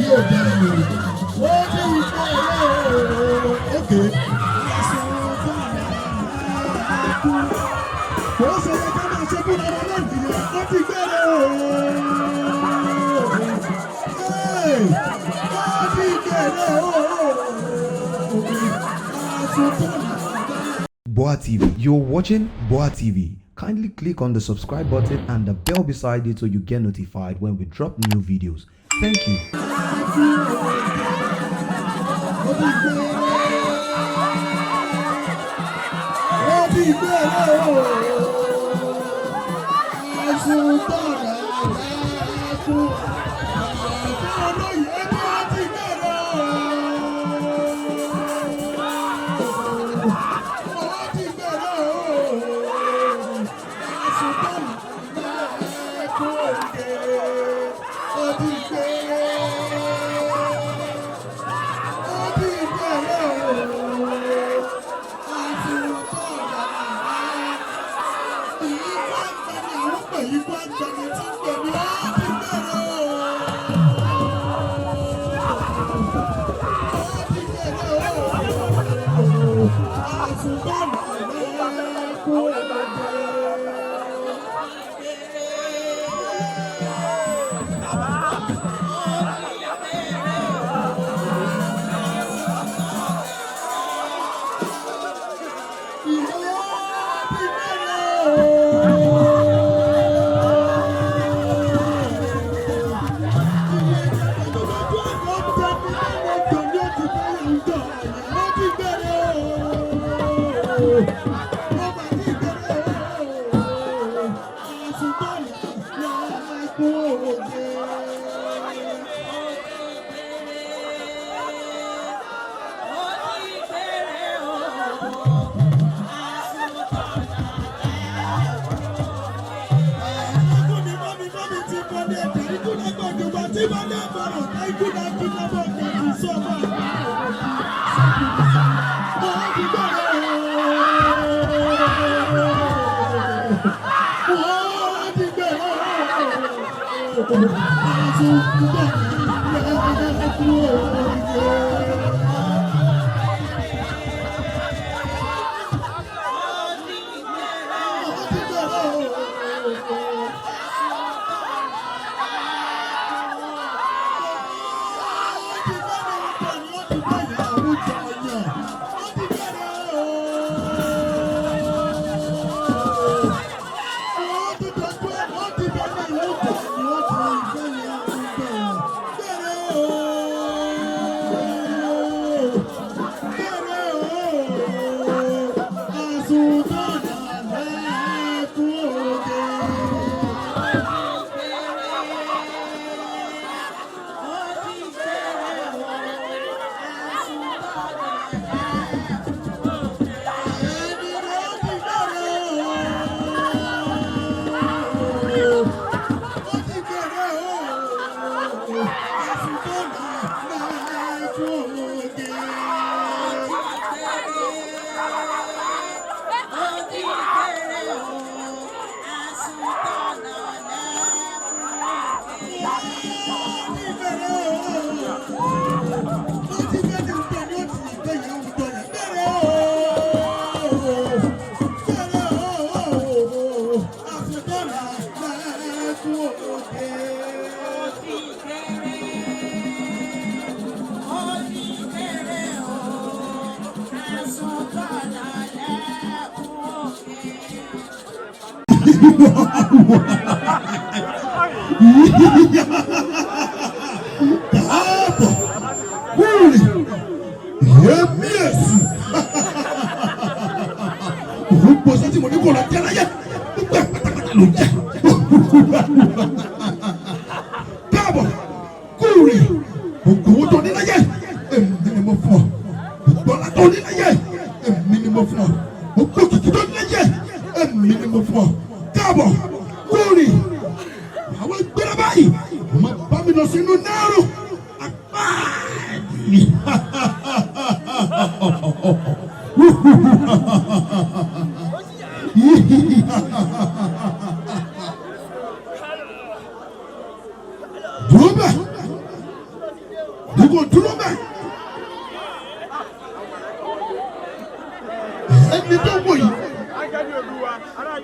Boa TV. You're watching Boa TV. Kindly click on the subscribe button and the bell beside it so you get notified when we drop new videos. Thank you.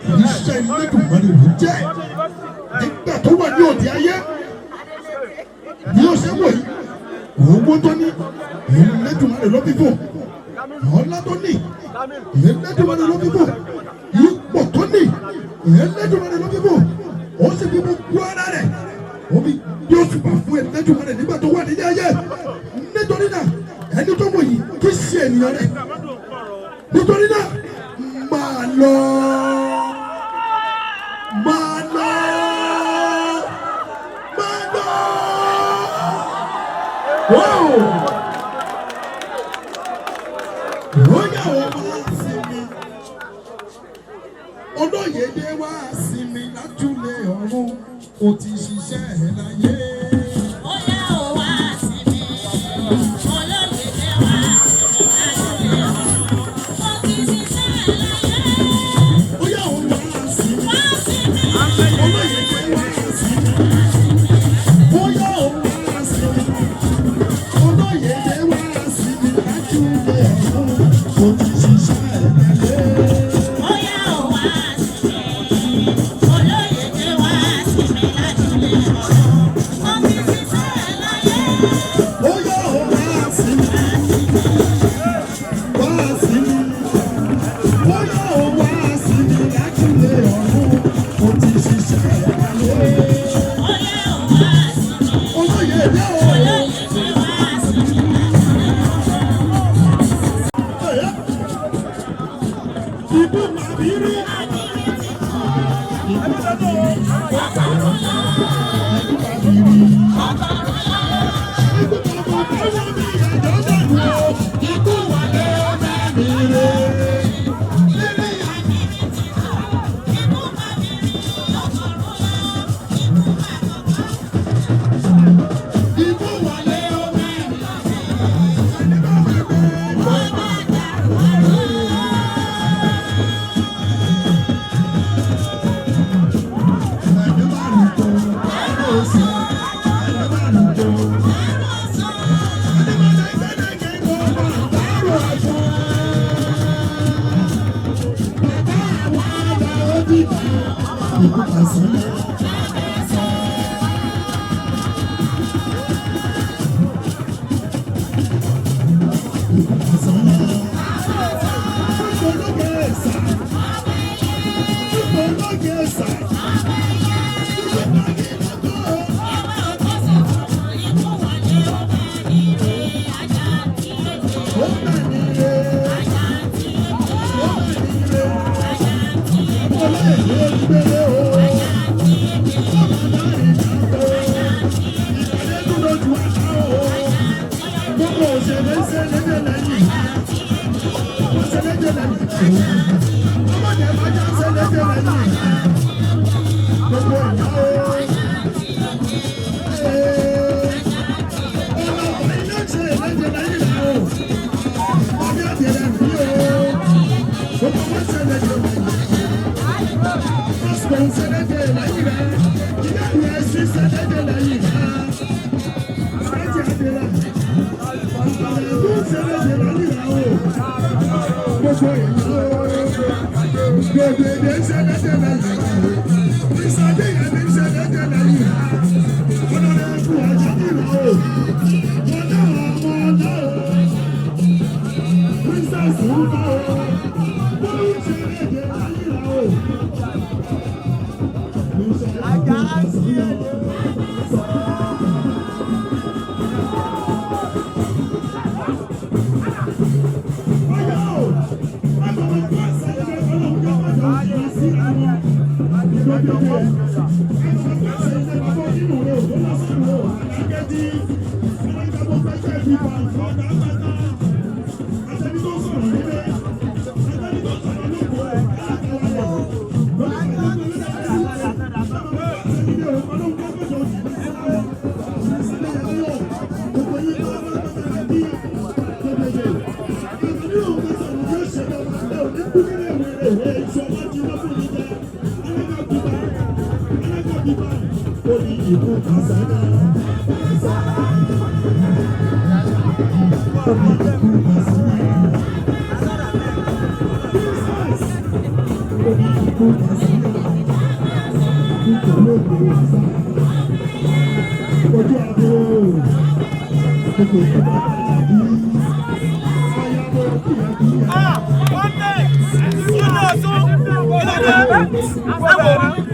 iṣẹ́ Elédùmarè ló jẹ́ nígbà tó wà ní òde ayé bí ó ṣe wò yìí owó tó ní Elédùmarè ló bíbò ọlá tó ní Elédùmarè ló bíbò ipò tó ní Elédùmarè ló bíbò ó sì bí gbogbo ara rẹ̀ ó bí yóò ṣùgbà fún Elédùmarè nígbà tó wà nílé ayé nítorí náà ẹni tó wò yìí kì í ṣe ènìyàn rẹ̀ nítorí náà máa lọ. Olóyèdè wá sinmi lájúlé ọ̀run ó ti ṣiṣẹ́ ẹ̀ láyé. Óyá ò wá sinmi, olóyèdè wá sinmi lájúlé ọ̀run ó ti ṣiṣẹ́ ẹ̀ láyé. Óyá ò wá sinmi, olóyèdè wá sinmi. Óyá ò wá sinmi, olóyèdè wá sinmi lájúlé ọ̀run ó ti ṣiṣẹ́ ẹ̀ láyé.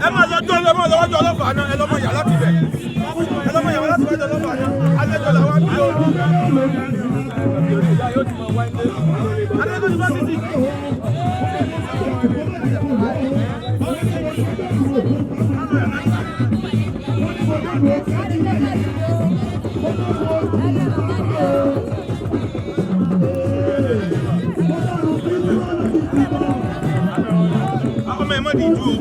ẹ máa lọ jọ ẹ máa lọ wájú ọlọ́pàá náà ẹ lọ́mọ yàrá ti bẹ̀ ẹ lọ́mọ yàrá láti wájú ọlọ́pàá náà alẹ́jọ́ làwọn bí o. alẹ́jọ́ ti bá ti di. ọmọ ẹ mọ̀ ní ìdú o.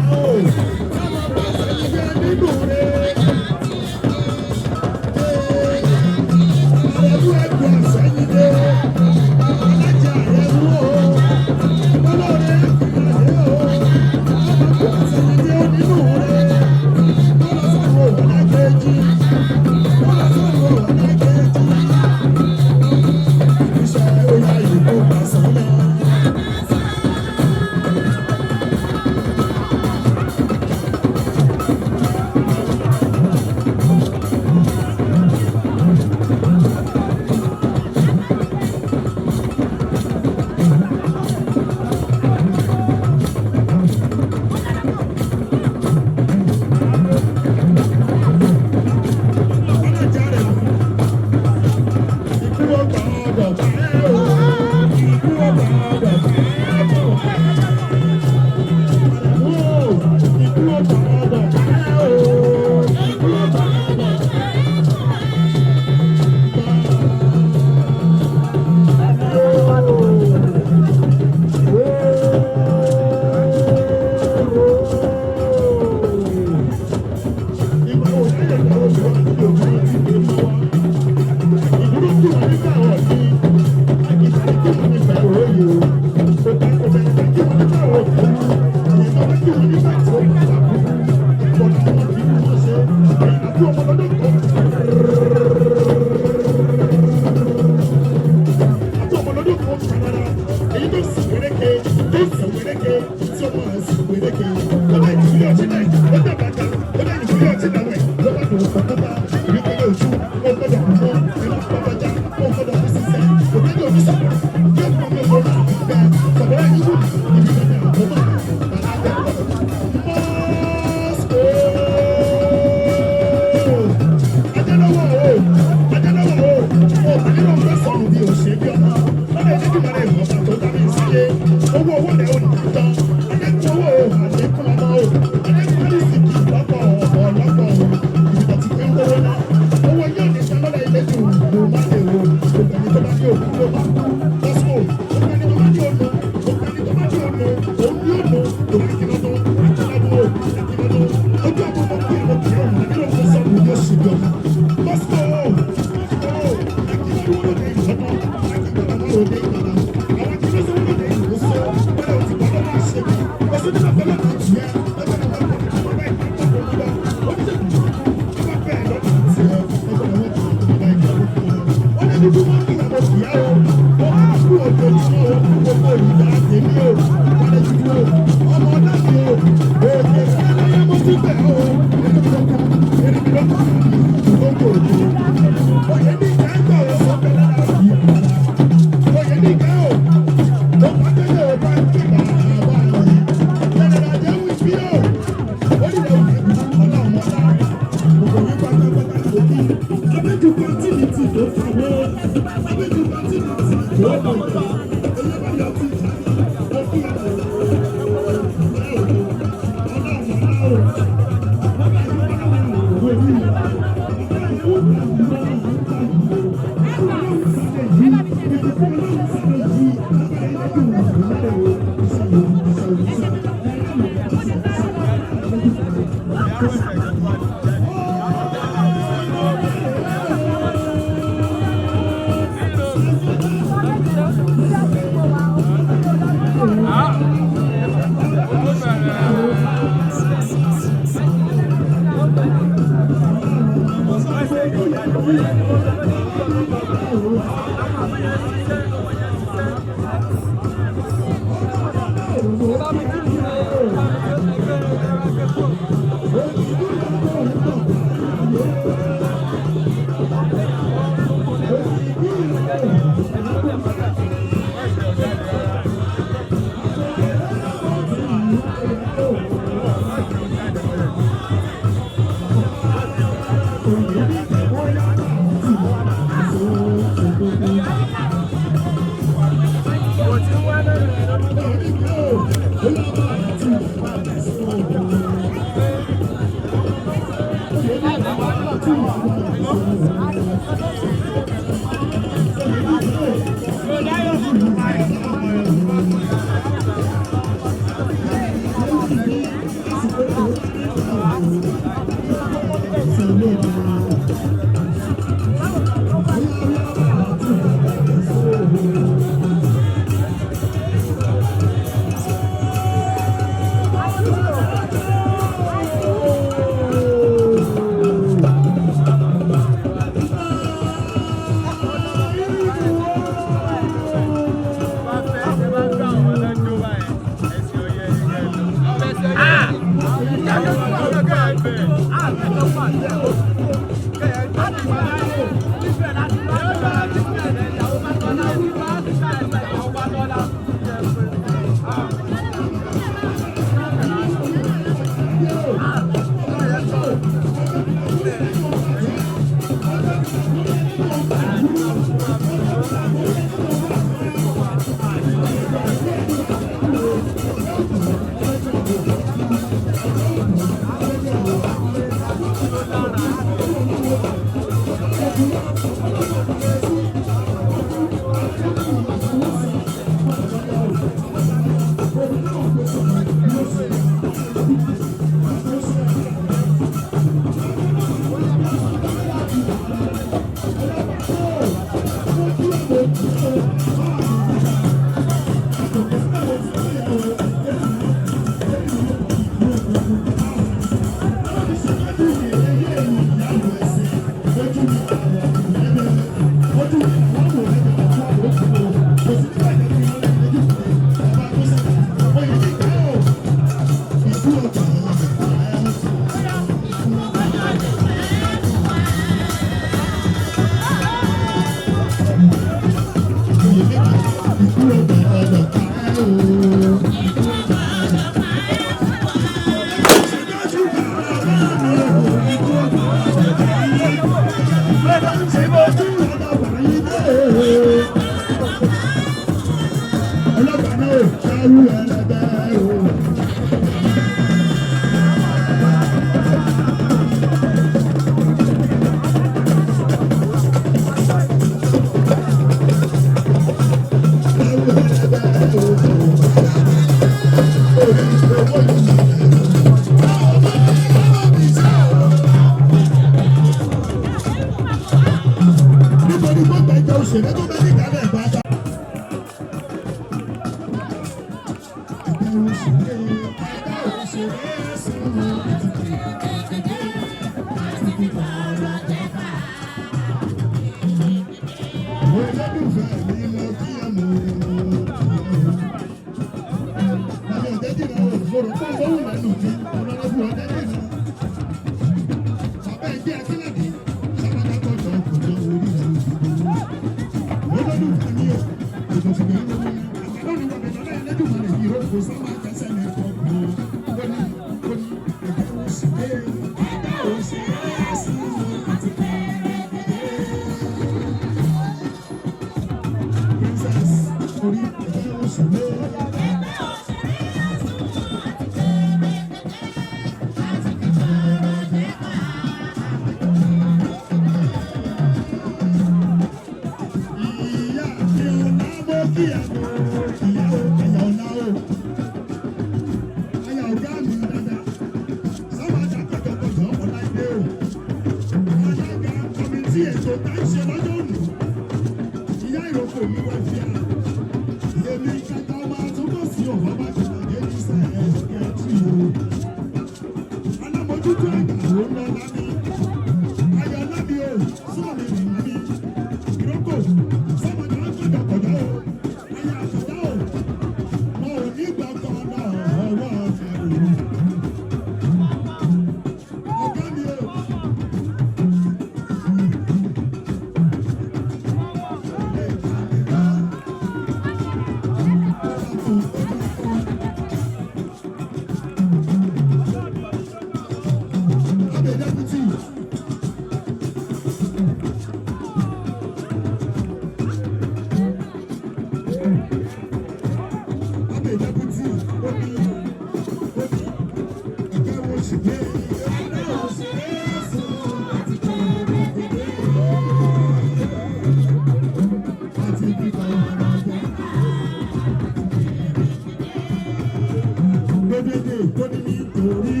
tó ní nítorí.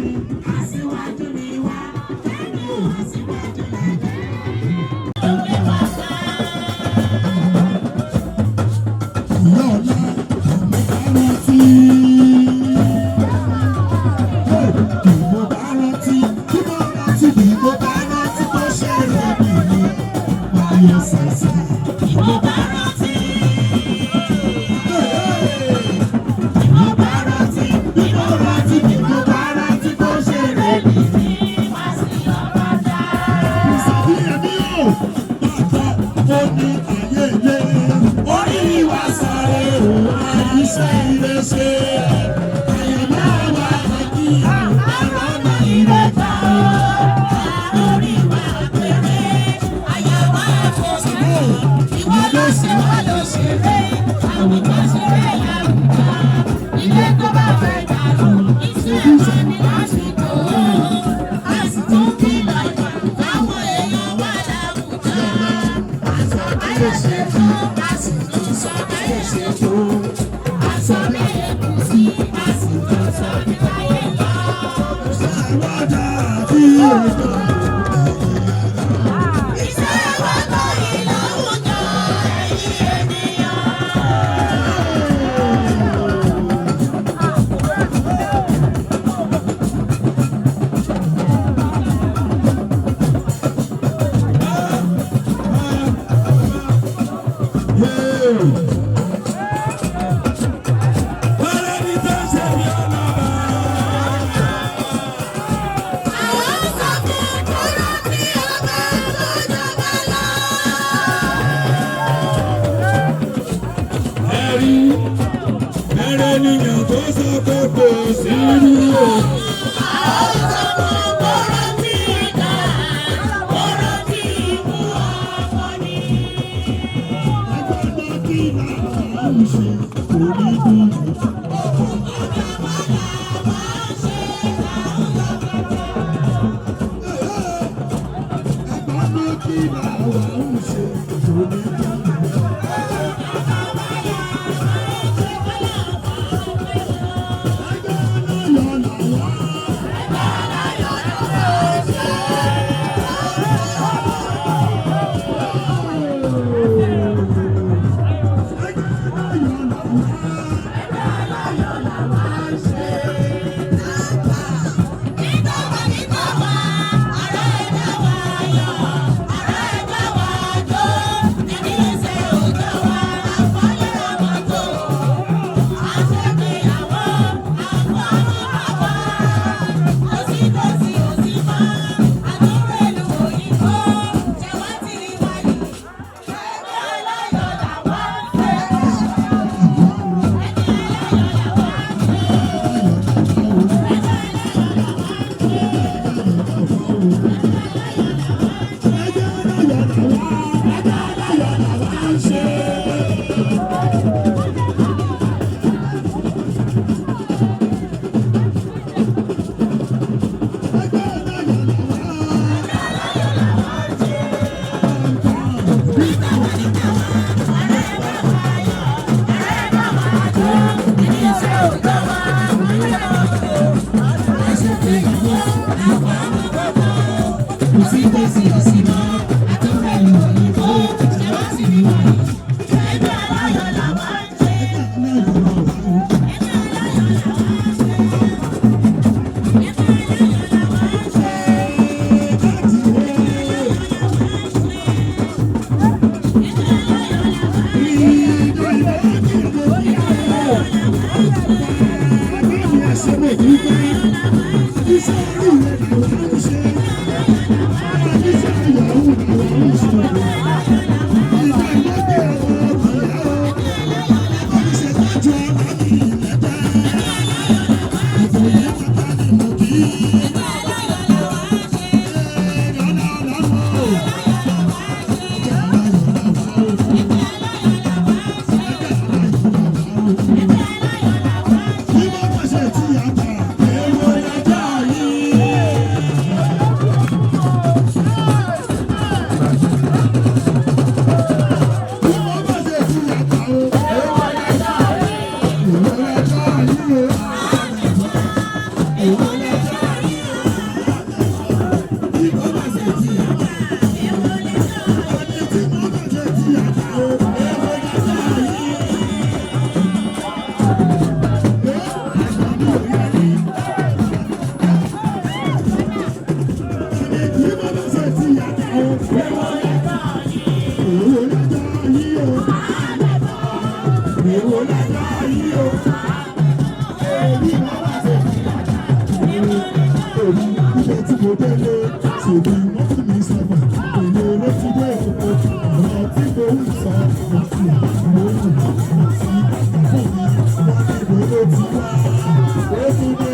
Aṣíwájú ni wá, ẹni ò aṣíwájú lẹ́yìn. Ìyá ọ̀la ọmọ bá rántí. Bí mo bá rántí, bí mo rántí, bí mo bá rántí bó ṣe rẹ̀ mí ni wáyé ṣẹ̀ṣẹ̀. Bí mo bá rántí. Bí mo bá rántí, bí mo rántí, bí mo bá rántí bó ṣe rẹ̀ mí ni wá sí ọ̀rọ̀ dá. Ìsàbí ẹ̀mí ò bàbá ó ní ayé ilé. Orí wa sáré òun àìṣe ìrẹsẹ̀. Àyẹ̀mọ́ wa kàkí àrọ́nà ìrẹ́ta o. Orí wa péré, àyẹ̀wò àfọ̀sẹ̀. Ìwọ ló ṣe wá ló ṣeré, àwùjọ ṣeré àwùjọ. Ilé tó bá fẹ́ dàrú, iṣẹ́ wa ni lásìkò. Àsìkò kìlọ̀ ìgbà táwọn èèyàn wà láwùjọ. Àṣọ báyé ṣe fún, àsìkò sọ báyé ṣe fún. Àṣọ bẹ́ẹ̀ kù sí, àsìkò sọ bí báyé lọ. Ṣàwádà bí òjò. Iṣẹ́ wa kọ́ ìlàwùjọ ẹ̀yìn ènìyàn. Àwọn sọ fún kúrò ní ọba tó jọba lọ. ẹ̀rí ẹ̀rẹ́ nìyàn tó sọ pé kò sí rí o. Àwọn sọ fún kúrò ní ìgbà, kúrò ní ìmú ọmọ ni. Ẹgbẹ́ náà kí làwọn ń ṣe kò ní dùn. ti wá, ó ti dé.